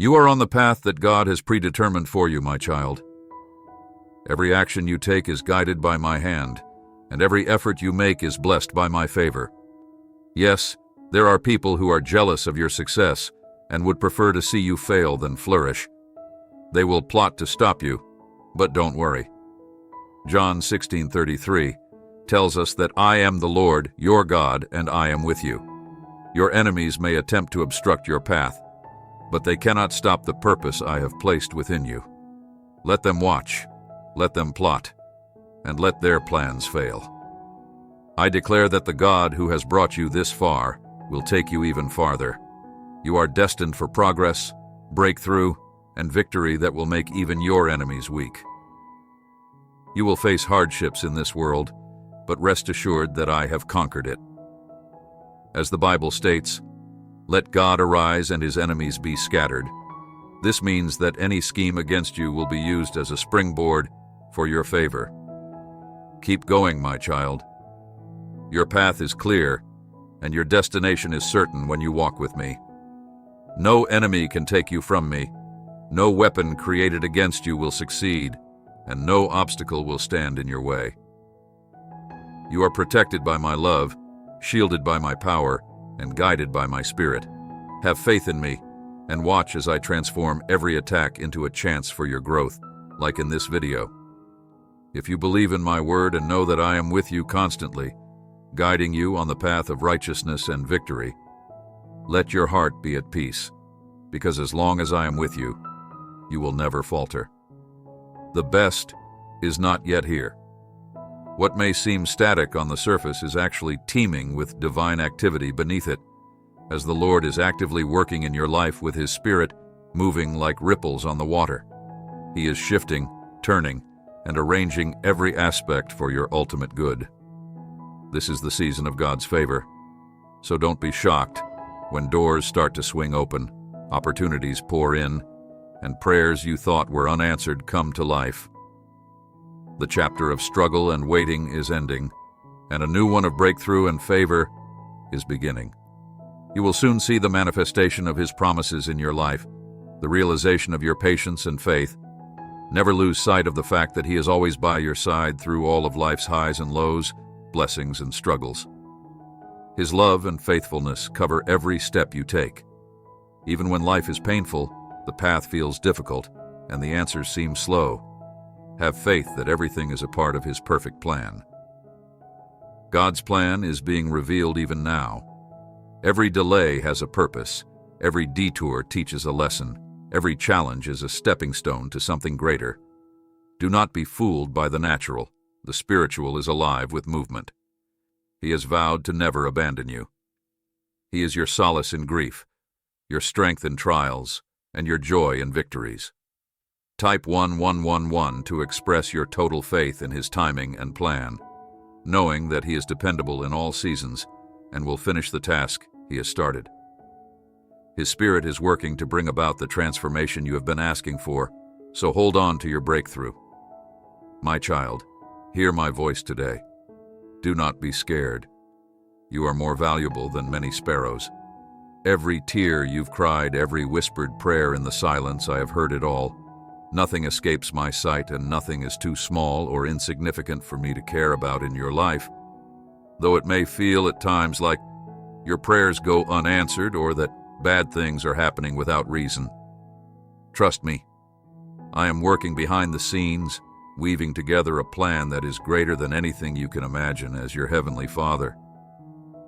You are on the path that God has predetermined for you, my child. Every action you take is guided by my hand, and every effort you make is blessed by my favor. Yes, there are people who are jealous of your success and would prefer to see you fail than flourish. They will plot to stop you, but don't worry. John 16:33 tells us that I am the Lord, your God, and I am with you. Your enemies may attempt to obstruct your path, but they cannot stop the purpose I have placed within you. Let them watch, let them plot, and let their plans fail. I declare that the God who has brought you this far will take you even farther. You are destined for progress, breakthrough, and victory that will make even your enemies weak. You will face hardships in this world, but rest assured that I have conquered it. As the Bible states, let God arise and his enemies be scattered. This means that any scheme against you will be used as a springboard for your favor. Keep going, my child. Your path is clear, and your destination is certain when you walk with me. No enemy can take you from me. No weapon created against you will succeed, and no obstacle will stand in your way. You are protected by my love, shielded by my power, and guided by my spirit. Have faith in me, and watch as I transform every attack into a chance for your growth, like in this video. If you believe in my word and know that I am with you constantly, guiding you on the path of righteousness and victory, let your heart be at peace, because as long as I am with you, you will never falter. The best is not yet here. What may seem static on the surface is actually teeming with divine activity beneath it, as the Lord is actively working in your life with his Spirit, moving like ripples on the water. He is shifting, turning, and arranging every aspect for your ultimate good. This is the season of God's favor, so don't be shocked when doors start to swing open, opportunities pour in, and prayers you thought were unanswered come to life. The chapter of struggle and waiting is ending, and a new one of breakthrough and favor is beginning. You will soon see the manifestation of his promises in your life, the realization of your patience and faith. Never lose sight of the fact that he is always by your side through all of life's highs and lows, blessings and struggles. His love and faithfulness cover every step you take. Even when life is painful, the path feels difficult, and the answers seem slow. Have faith that everything is a part of his perfect plan. God's plan is being revealed even now. Every delay has a purpose. Every detour teaches a lesson. Every challenge is a stepping stone to something greater. Do not be fooled by the natural. The spiritual is alive with movement. He has vowed to never abandon you. He is your solace in grief, your strength in trials, and your joy in victories. Type 1111 to express your total faith in his timing and plan, knowing that he is dependable in all seasons and will finish the task he has started. His Spirit is working to bring about the transformation you have been asking for, so hold on to your breakthrough. My child, hear my voice today. Do not be scared. You are more valuable than many sparrows. Every tear you've cried, every whispered prayer in the silence, I have heard it all. Nothing escapes my sight, and nothing is too small or insignificant for me to care about in your life. Though it may feel at times like your prayers go unanswered or that bad things are happening without reason. Trust me, I am working behind the scenes, weaving together a plan that is greater than anything you can imagine as your Heavenly Father.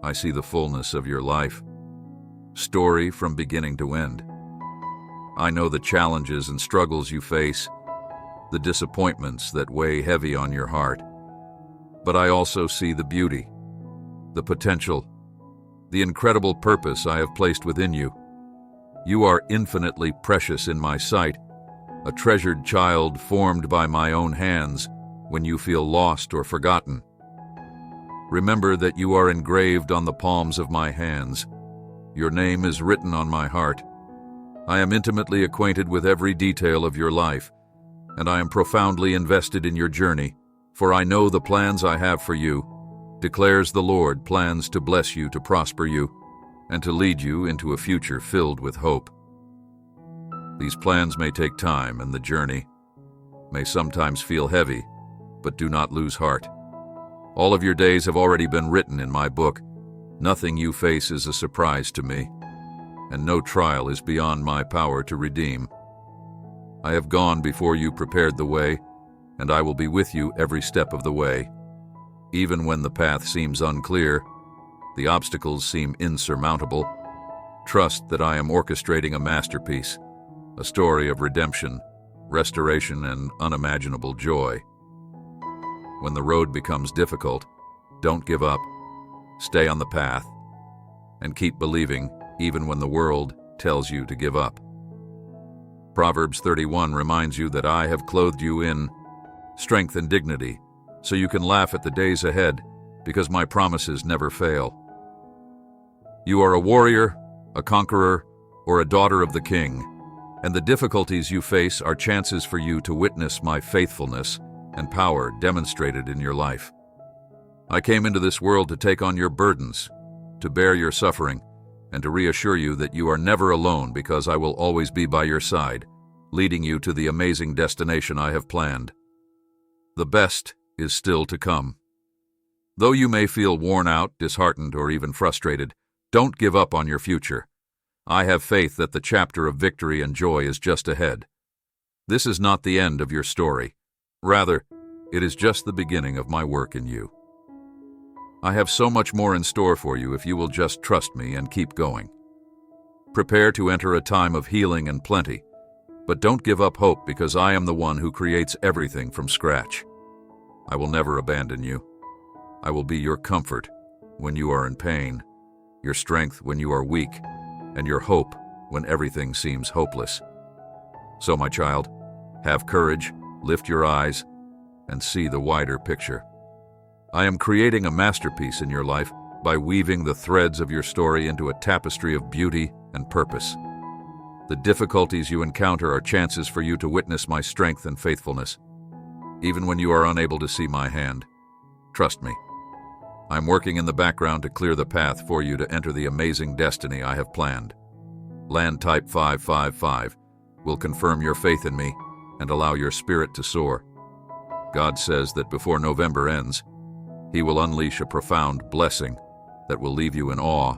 I see the fullness of your life, story from beginning to end. I know the challenges and struggles you face, the disappointments that weigh heavy on your heart. But I also see the beauty, the potential, the incredible purpose I have placed within you. You are infinitely precious in my sight, a treasured child formed by my own hands when you feel lost or forgotten. Remember that you are engraved on the palms of my hands. Your name is written on my heart. I am intimately acquainted with every detail of your life, and I am profoundly invested in your journey, for I know the plans I have for you, declares the Lord, plans to bless you, to prosper you, and to lead you into a future filled with hope. These plans may take time, and the journey may sometimes feel heavy, but do not lose heart. All of your days have already been written in my book. Nothing you face is a surprise to me, and no trial is beyond my power to redeem. I have gone before you, prepared the way, and I will be with you every step of the way. Even when the path seems unclear, the obstacles seem insurmountable, trust that I am orchestrating a masterpiece, a story of redemption, restoration, and unimaginable joy. When the road becomes difficult, don't give up. Stay on the path, and keep believing even when the world tells you to give up. Proverbs 31 reminds you that I have clothed you in strength and dignity, so you can laugh at the days ahead, because my promises never fail. You are a warrior, a conqueror, or a daughter of the King, and the difficulties you face are chances for you to witness my faithfulness and power demonstrated in your life. I came into this world to take on your burdens, to bear your suffering, and to reassure you that you are never alone, because I will always be by your side, leading you to the amazing destination I have planned. The best is still to come. Though you may feel worn out, disheartened, or even frustrated, don't give up on your future. I have faith that the chapter of victory and joy is just ahead. This is not the end of your story. Rather, it is just the beginning of my work in you. I have so much more in store for you if you will just trust me and keep going. Prepare to enter a time of healing and plenty, but don't give up hope, because I am the one who creates everything from scratch. I will never abandon you. I will be your comfort when you are in pain, your strength when you are weak, and your hope when everything seems hopeless. So, my child, have courage, lift your eyes, and see the wider picture. I am creating a masterpiece in your life by weaving the threads of your story into a tapestry of beauty and purpose. The difficulties you encounter are chances for you to witness my strength and faithfulness. Even when you are unable to see my hand, trust me. I'm working in the background to clear the path for you to enter the amazing destiny I have planned. Land type 555 will confirm your faith in me and allow your spirit to soar. God says that before November ends, He will unleash a profound blessing that will leave you in awe.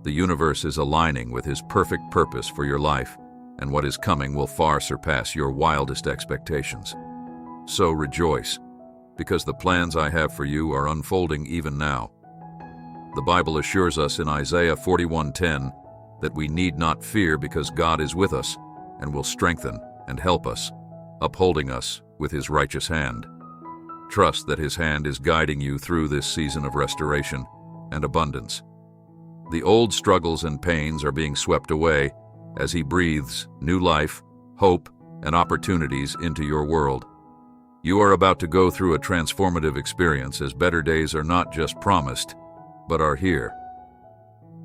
The universe is aligning with His perfect purpose for your life, and what is coming will far surpass your wildest expectations. So rejoice, because the plans I have for you are unfolding even now. The Bible assures us in Isaiah 41:10 that we need not fear, because God is with us and will strengthen and help us, upholding us with His righteous hand. Trust that His hand is guiding you through this season of restoration and abundance. The old struggles and pains are being swept away as He breathes new life, hope, and opportunities into your world. You are about to go through a transformative experience, as better days are not just promised, but are here.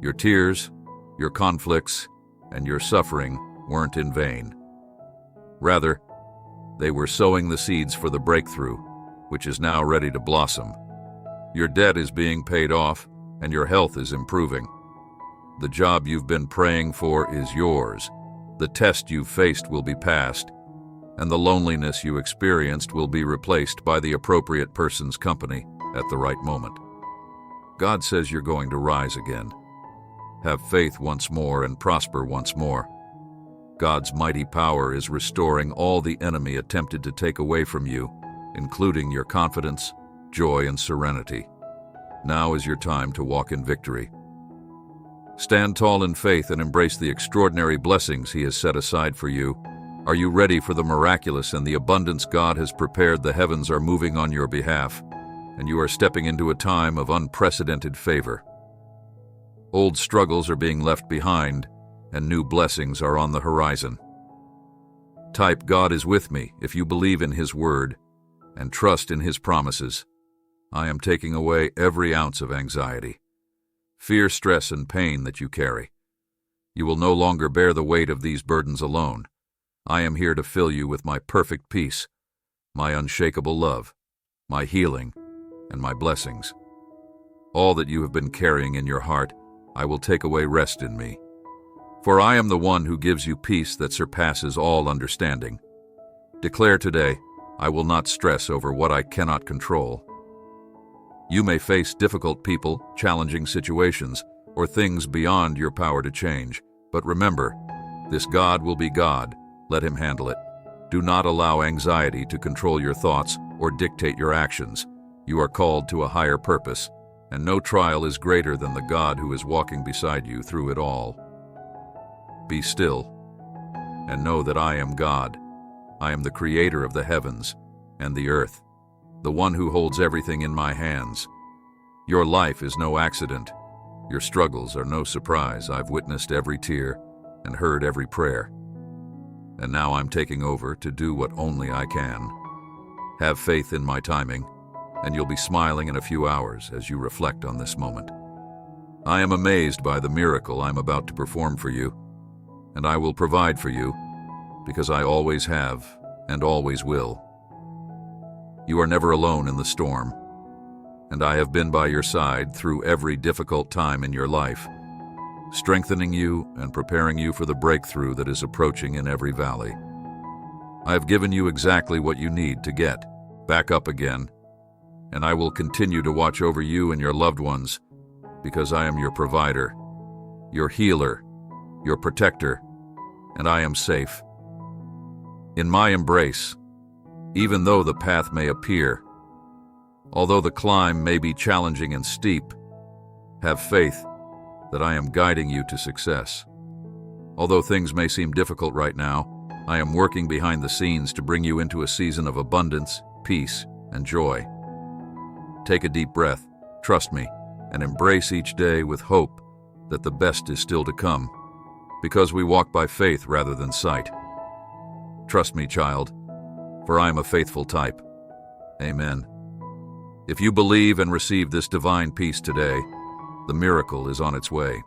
Your tears, your conflicts, and your suffering weren't in vain. Rather, they were sowing the seeds for the breakthrough, which is now ready to blossom. Your debt is being paid off, and your health is improving. The job you've been praying for is yours. The test you've faced will be passed, and the loneliness you experienced will be replaced by the appropriate person's company at the right moment. God says you're going to rise again. Have faith once more and prosper once more. God's mighty power is restoring all the enemy attempted to take away from you, including your confidence, joy, and serenity. Now is your time to walk in victory. Stand tall in faith and embrace the extraordinary blessings He has set aside for you. Are you ready for the miraculous and the abundance God has prepared? The heavens are moving on your behalf, and you are stepping into a time of unprecedented favor. Old struggles are being left behind, and new blessings are on the horizon. Type "God is with me" if you believe in His word and trust in His promises. I am taking away every ounce of anxiety, fear, stress, and pain that you carry. You will no longer bear the weight of these burdens alone. I am here to fill you with my perfect peace, my unshakable love, my healing, and my blessings. All that you have been carrying in your heart, I will take away. Rest in me. For I am the one who gives you peace that surpasses all understanding. Declare today, I will not stress over what I cannot control. You may face difficult people, challenging situations, or things beyond your power to change. But remember, this God will be God. Let him handle it. Do not allow anxiety to control your thoughts or dictate your actions. You are called to a higher purpose, and no trial is greater than the God who is walking beside you through it all. Be still, and know that I am God. I am the creator of the heavens and the earth, the one who holds everything in my hands. Your life is no accident. Your struggles are no surprise. I've witnessed every tear and heard every prayer. And now I'm taking over to do what only I can. Have faith in my timing, and you'll be smiling in a few hours as you reflect on this moment. I am amazed by the miracle I'm about to perform for you, and I will provide for you, because I always have and always will. You are never alone in the storm, and I have been by your side through every difficult time in your life, strengthening you and preparing you for the breakthrough that is approaching in every valley. I have given you exactly what you need to get back up again, and I will continue to watch over you and your loved ones, because I am your provider, your healer, your protector, and I am safe. In my embrace, even though the path may appear, although the climb may be challenging and steep, have faith that I am guiding you to success. Although things may seem difficult right now, I am working behind the scenes to bring you into a season of abundance, peace, and joy. Take a deep breath, trust me, and embrace each day with hope that the best is still to come, because we walk by faith rather than sight. Trust me, child, for I am a faithful type. Amen. If you believe and receive this divine peace today, the miracle is on its way.